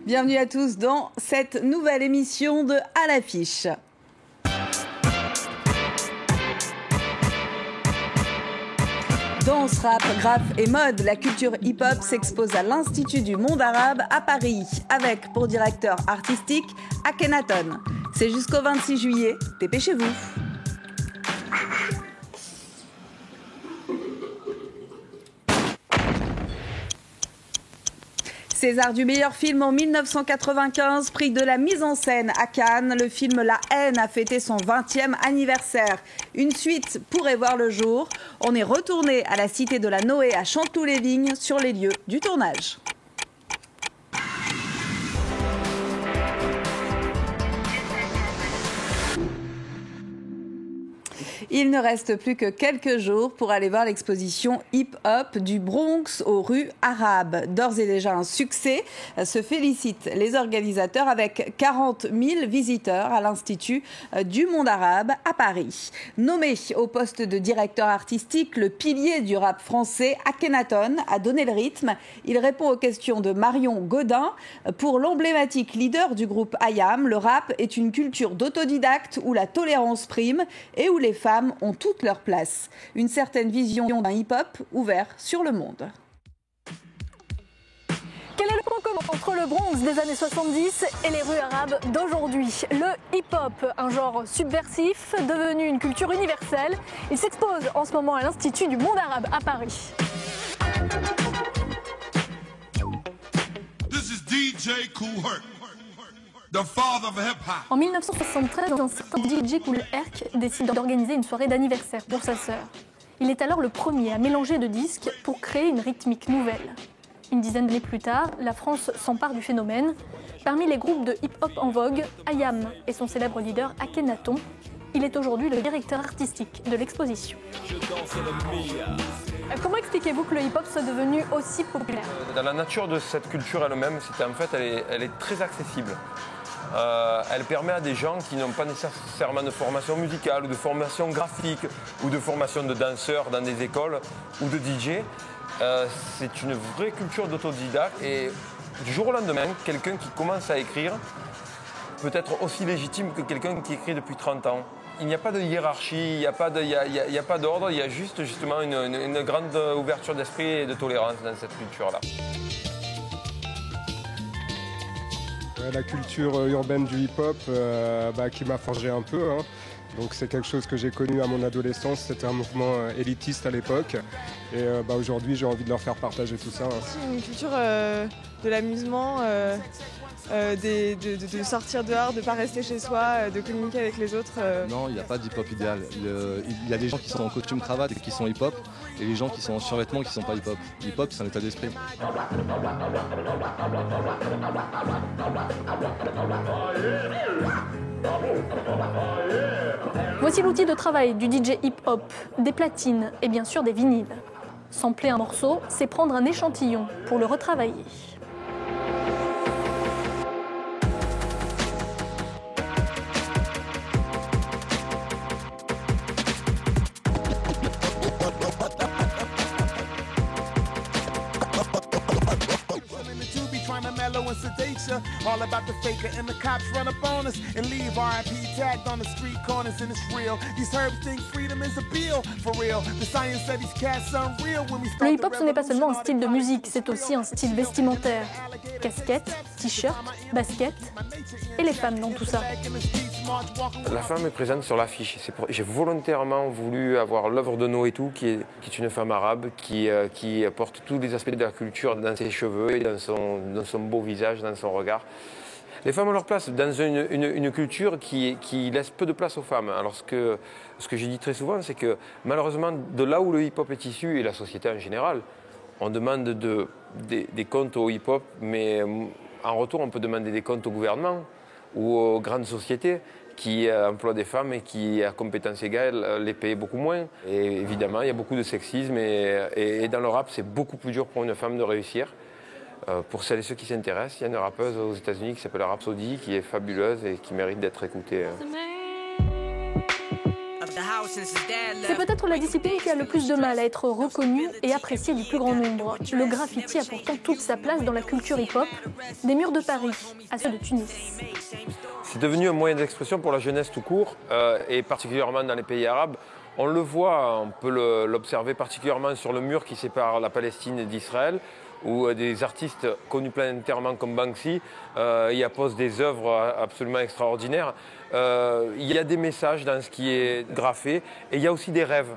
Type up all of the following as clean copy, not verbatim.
Bienvenue à tous dans cette nouvelle émission de À l'affiche. Danse, rap, graphe et mode, la culture hip-hop s'expose à l'Institut du monde arabe à Paris, avec pour directeur artistique Akhenaton. C'est jusqu'au 26 juillet, dépêchez-vous. César du meilleur film en 1995, prix de la mise en scène à Cannes. Le film La Haine a fêté son 20e anniversaire. Une suite pourrait voir le jour. On est retourné à la cité de la Noé à Chanteloup-les-Vignes sur les lieux du tournage. Il ne reste plus que quelques jours pour aller voir l'exposition hip-hop du Bronx aux rues arabes. D'ores et déjà un succès, se félicitent les organisateurs avec 40 000 visiteurs à l'Institut du monde arabe à Paris. Nommé au poste de directeur artistique, le pilier du rap français, Akhenaton a donné le rythme. Il répond aux questions de Marion Gaudin. Pour l'emblématique leader du groupe IAM, le rap est une culture d'autodidacte où la tolérance prime et où les femmes ont toute leur place. Une certaine vision d'un hip-hop ouvert sur le monde. Quel est le point commun entre le Bronx des années 70 et les rues arabes d'aujourd'hui? Le hip-hop, un genre subversif, devenu une culture universelle. Il s'expose en ce moment à l'Institut du monde arabe à Paris. This is DJ Kool Herc. The father of hip-hop. En 1973, un certain DJ Kool Herc décide d'organiser une soirée d'anniversaire pour sa sœur. Il est alors le premier à mélanger deux disques pour créer une rythmique nouvelle. Une dizaine d'années plus tard, la France s'empare du phénomène. Parmi les groupes de hip-hop en vogue, IAM et son célèbre leader Akhenaton. Il est aujourd'hui le directeur artistique de l'exposition. Comment expliquez-vous que le hip-hop soit devenu aussi populaire? Dans la nature de cette culture elle-même, elle est très accessible. Elle permet à des gens qui n'ont pas nécessairement de formation musicale ou de formation graphique ou de formation de danseur dans des écoles ou de DJ. C'est une vraie culture d'autodidacte et du jour au lendemain, quelqu'un qui commence à écrire peut être aussi légitime que quelqu'un qui écrit depuis 30 ans. Il n'y a pas de hiérarchie, il n'y a pas d'ordre, il y a justement une grande ouverture d'esprit et de tolérance dans cette culture-là. La culture urbaine du hip-hop qui m'a forgé un peu. Donc c'est quelque chose que j'ai connu à mon adolescence, c'était un mouvement élitiste à l'époque. Et aujourd'hui j'ai envie de leur faire partager tout ça. C'est une culture de l'amusement, de sortir dehors, de ne pas rester chez soi, de communiquer avec les autres. Non, il n'y a pas d'hip-hop idéal. Il y a des gens qui sont en costume cravate et qui sont hip-hop, et les gens qui sont en survêtement qui ne sont pas hip-hop. Hip-hop, c'est un état d'esprit. Voici l'outil de travail du DJ hip-hop, des platines et bien sûr des vinyles. Sampler un morceau, c'est prendre un échantillon pour le retravailler. All about the faker and the cops run up on us and leave RIP tagged on the street corners and it's real. These herbs think freedom is a bill for real. The science said these cats unreal when we start. Le hip-hop, ce n'est pas seulement un style de musique, c'est aussi un style vestimentaire. Casquette, t-shirt, basket et les femmes dans tout ça. La femme est présente sur l'affiche. J'ai volontairement voulu avoir l'œuvre de Noé Tout, qui est une femme arabe qui porte tous les aspects de la culture dans ses cheveux et dans son beau visage, dans son regard. Les femmes ont leur place dans une culture qui laisse peu de place aux femmes. Alors ce que j'ai dit très souvent, c'est que malheureusement, de là où le hip-hop est issu, et la société en général, on demande des comptes au hip-hop, mais en retour, on peut demander des comptes au gouvernement ou aux grandes sociétés qui emploient des femmes et qui, à compétences égales, les payent beaucoup moins. Et évidemment, il y a beaucoup de sexisme et dans le rap, c'est beaucoup plus dur pour une femme de réussir. Pour celles et ceux qui s'intéressent, il y a une rappeuse aux États-Unis qui s'appelle Rhapsody, qui est fabuleuse et qui mérite d'être écoutée. C'est peut-être la discipline qui a le plus de mal à être reconnue et appréciée du plus grand nombre. Le graffiti a pourtant toute sa place dans la culture hip-hop, des murs de Paris à ceux de Tunis. C'est devenu un moyen d'expression pour la jeunesse tout court, et particulièrement dans les pays arabes. On le voit, on peut l'observer particulièrement sur le mur qui sépare la Palestine d'Israël, où des artistes connus planétairement comme Banksy y apposent des œuvres absolument extraordinaires. Il y a des messages dans ce qui est graffé, et il y a aussi des rêves.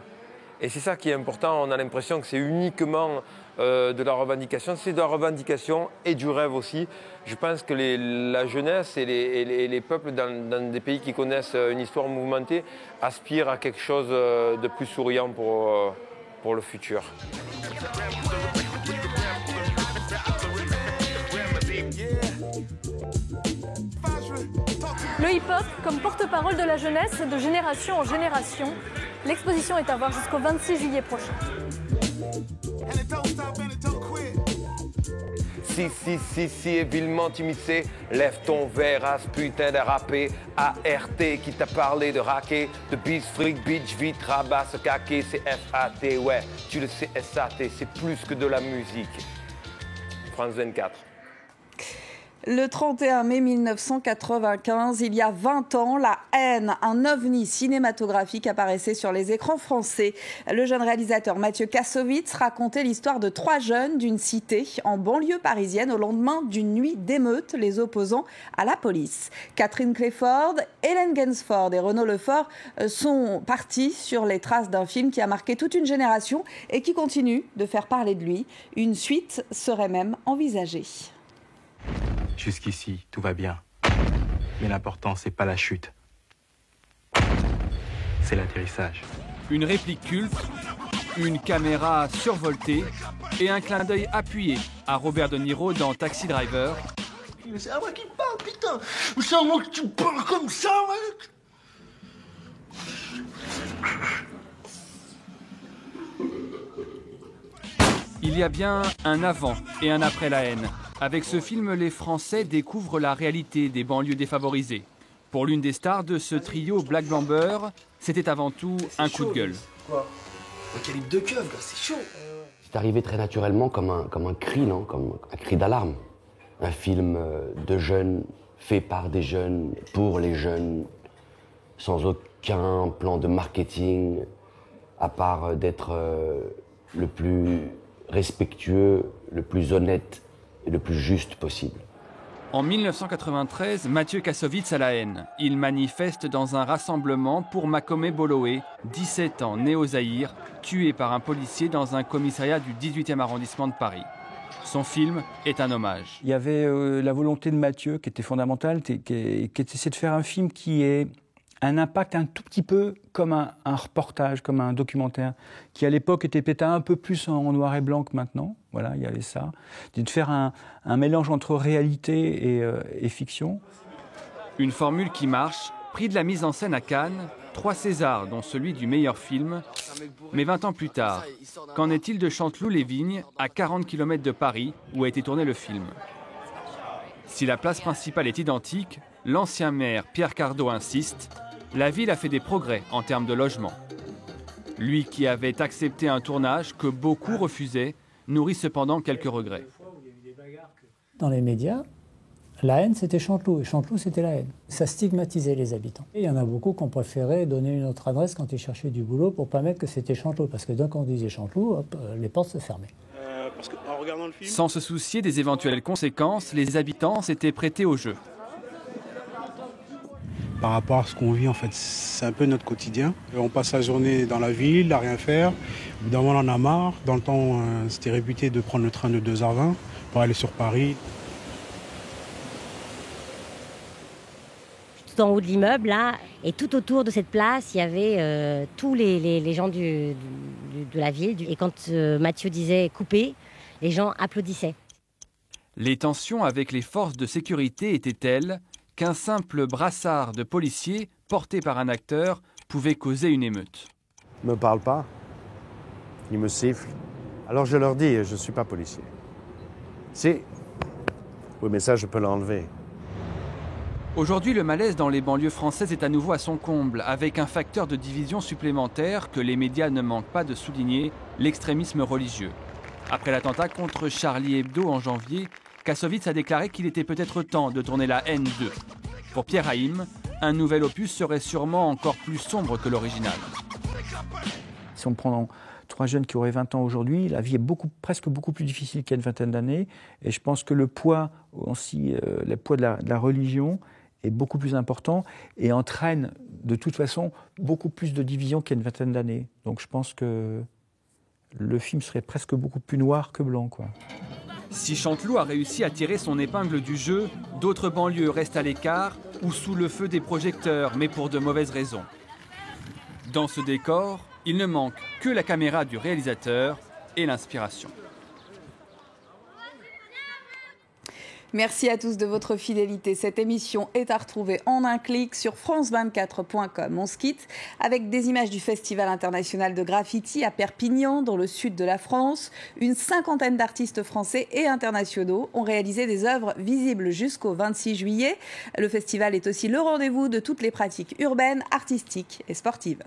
Et c'est ça qui est important, on a l'impression que c'est uniquement de la revendication, c'est de la revendication et du rêve aussi. Je pense que la jeunesse et les peuples dans des pays qui connaissent une histoire mouvementée aspirent à quelque chose de plus souriant pour le futur. Le hip-hop comme porte-parole de la jeunesse de génération en génération. L'exposition est à voir jusqu'au 26 juillet prochain. Si, évilement timissé, lève ton verre à ce putain de rappé. ART qui t'a parlé de raquet, de bis, fric, bitch, vite, rabasse, caquet, c'est FAT, ouais, tu le sais, SAT, c'est plus que de la musique. France 24. Le 31 mai 1995, il y a 20 ans, La haine, un ovni cinématographique apparaissait sur les écrans français. Le jeune réalisateur Mathieu Kassovitz racontait l'histoire de 3 jeunes d'une cité en banlieue parisienne au lendemain d'une nuit d'émeute les opposant à la police. Catherine Clayford, Hélène Gainsford et Renaud Lefort sont partis sur les traces d'un film qui a marqué toute une génération et qui continue de faire parler de lui. Une suite serait même envisagée. Jusqu'ici, tout va bien. Mais l'important, c'est pas la chute. C'est l'atterrissage. Une réplique culte, une caméra survoltée et un clin d'œil appuyé à Robert De Niro dans Taxi Driver. C'est à moi qui parle, putain! C'est à moi que tu parles comme ça, mec! Il y a bien un avant et un après La haine. Avec ce film, les Français découvrent la réalité des banlieues défavorisées. Pour l'une des stars de ce trio Black Blamber, c'était avant tout un coup de gueule. Quoi? Un calibre de keuf, là, c'est chaud! C'est arrivé très naturellement comme un cri, non? Comme un cri d'alarme. Un film de jeunes, fait par des jeunes, pour les jeunes, sans aucun plan de marketing, à part d'être le plus respectueux, le plus honnête et le plus juste possible. En 1993, Mathieu Kassovitz a La haine. Il manifeste dans un rassemblement pour Makome Boloé, 17 ans, né au Zaïre, tué par un policier dans un commissariat du 18e arrondissement de Paris. Son film est un hommage. Il y avait la volonté de Mathieu qui était fondamentale, qui était de faire un film qui ait un impact un tout petit peu comme un reportage, comme un documentaire, qui à l'époque était peut-être un peu plus en noir et blanc que maintenant. Voilà, il y avait ça. De faire un mélange entre réalité et fiction. Une formule qui marche, prix de la mise en scène à Cannes, 3 Césars, dont celui du meilleur film. Mais 20 ans plus tard, qu'en est-il de Chanteloup-les-Vignes, à 40 km de Paris, où a été tourné le film? Si la place principale est identique, l'ancien maire Pierre Cardot insiste, la ville a fait des progrès en termes de logement. Lui qui avait accepté un tournage que beaucoup refusaient, nourrit cependant quelques regrets. Dans les médias, La haine, c'était Chanteloup, et Chanteloup, c'était La haine. Ça stigmatisait les habitants. Et il y en a beaucoup qui ont préféré donner une autre adresse quand ils cherchaient du boulot pour pas mettre que c'était Chanteloup, parce que dès qu'on disait Chanteloup, hop, les portes se fermaient. En regardant le film... Sans se soucier des éventuelles conséquences, les habitants s'étaient prêtés au jeu. Par rapport à ce qu'on vit, en fait, c'est un peu notre quotidien. On passe la journée dans la ville, à rien faire. Au bout d'un moment, on en a marre. Dans le temps, c'était réputé de prendre le train de 2h20 pour aller sur Paris. Tout en haut de l'immeuble, là, et tout autour de cette place, il y avait tous les gens de la ville. Et quand Mathieu disait « couper », les gens applaudissaient. Les tensions avec les forces de sécurité étaient telles qu'un simple brassard de policiers porté par un acteur pouvait causer une émeute. Ils ne me parlent pas, ils me sifflent. Alors je leur dis, je ne suis pas policier. Si. Oui, mais ça, je peux l'enlever. Aujourd'hui, le malaise dans les banlieues françaises est à nouveau à son comble, avec un facteur de division supplémentaire que les médias ne manquent pas de souligner, l'extrémisme religieux. Après l'attentat contre Charlie Hebdo en janvier, Kassovitz a déclaré qu'il était peut-être temps de tourner la haine 2. Pour Pierre Haïm, un nouvel opus serait sûrement encore plus sombre que l'original. Si on prend 3 jeunes qui auraient 20 ans aujourd'hui, la vie est presque beaucoup plus difficile qu'il y a une vingtaine d'années. Et je pense que le poids aussi, le poids de la religion est beaucoup plus important et entraîne de toute façon beaucoup plus de divisions qu'il y a une vingtaine d'années. Donc je pense que le film serait presque beaucoup plus noir que blanc, quoi. Si Chanteloup a réussi à tirer son épingle du jeu, d'autres banlieues restent à l'écart ou sous le feu des projecteurs, mais pour de mauvaises raisons. Dans ce décor, il ne manque que la caméra du réalisateur et l'inspiration. Merci à tous de votre fidélité. Cette émission est à retrouver en un clic sur france24.com. On se quitte avec des images du Festival international de graffiti à Perpignan, dans le sud de la France. Une 50aine d'artistes français et internationaux ont réalisé des œuvres visibles jusqu'au 26 juillet. Le festival est aussi le rendez-vous de toutes les pratiques urbaines, artistiques et sportives.